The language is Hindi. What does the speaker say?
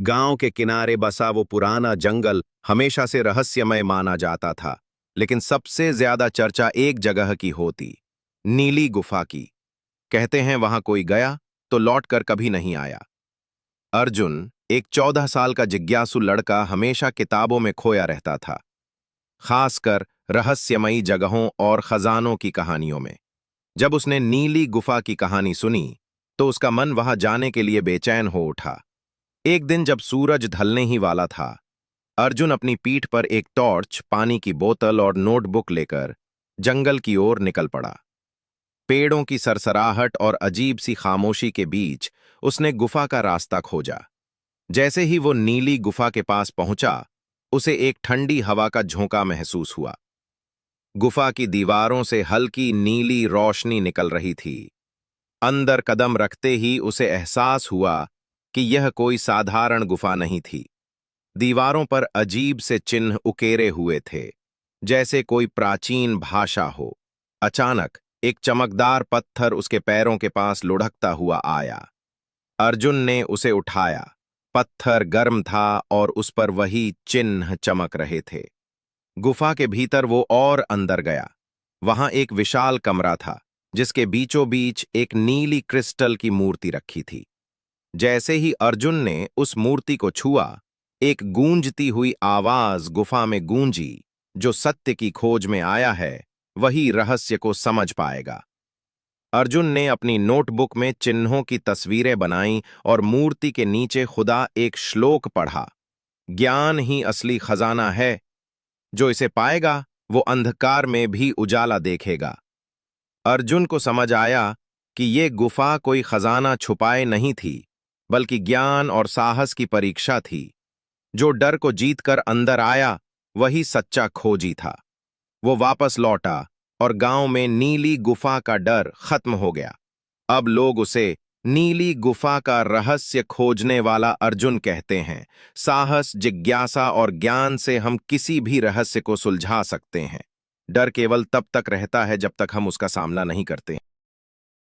गांव के किनारे बसा वो पुराना जंगल हमेशा से रहस्यमय माना जाता था, लेकिन सबसे ज्यादा चर्चा एक जगह की होती, नीली गुफा की। कहते हैं वहां कोई गया तो लौटकर कभी नहीं आया। अर्जुन, एक 14 साल का जिज्ञासु लड़का, हमेशा किताबों में खोया रहता था, खासकर रहस्यमयी जगहों और खजानों की कहानियों में। जब उसने नीली गुफा की कहानी सुनी तो उसका मन वहां जाने के लिए बेचैन हो उठा। एक दिन जब सूरज ढलने ही वाला था, अर्जुन अपनी पीठ पर एक टॉर्च, पानी की बोतल और नोटबुक लेकर जंगल की ओर निकल पड़ा। पेड़ों की सरसराहट और अजीब सी खामोशी के बीच उसने गुफा का रास्ता खोजा। जैसे ही वो नीली गुफा के पास पहुंचा, उसे एक ठंडी हवा का झोंका महसूस हुआ। गुफा की दीवारों से हल्की नीली रोशनी निकल रही थी। अंदर कदम रखते ही उसे एहसास हुआ कि यह कोई साधारण गुफा नहीं थी। दीवारों पर अजीब से चिन्ह उकेरे हुए थे, जैसे कोई प्राचीन भाषा हो। अचानक एक चमकदार पत्थर उसके पैरों के पास लुढ़कता हुआ आया। अर्जुन ने उसे उठाया। पत्थर गर्म था और उस पर वही चिन्ह चमक रहे थे। गुफा के भीतर वो और अंदर गया। वहां एक विशाल कमरा था, जिसके बीचों बीच एक नीली क्रिस्टल की मूर्ति रखी थी। जैसे ही अर्जुन ने उस मूर्ति को छुआ, एक गूंजती हुई आवाज गुफा में गूंजी, जो सत्य की खोज में आया है वही रहस्य को समझ पाएगा। अर्जुन ने अपनी नोटबुक में चिन्हों की तस्वीरें बनाईं और मूर्ति के नीचे खुदा एक श्लोक पढ़ा। ज्ञान ही असली खजाना है, जो इसे पाएगा वो अंधकार में भी उजाला देखेगा। अर्जुन को समझ आया कि ये गुफा कोई खजाना छुपाए नहीं थी, बल्कि ज्ञान और साहस की परीक्षा थी। जो डर को जीतकर अंदर आया वही सच्चा खोजी था। वो वापस लौटा और गांव में नीली गुफा का डर खत्म हो गया। अब लोग उसे नीली गुफा का रहस्य खोजने वाला अर्जुन कहते हैं। साहस, जिज्ञासा और ज्ञान से हम किसी भी रहस्य को सुलझा सकते हैं। डर केवल तब तक रहता है जब तक हम उसका सामना नहीं करते हैं।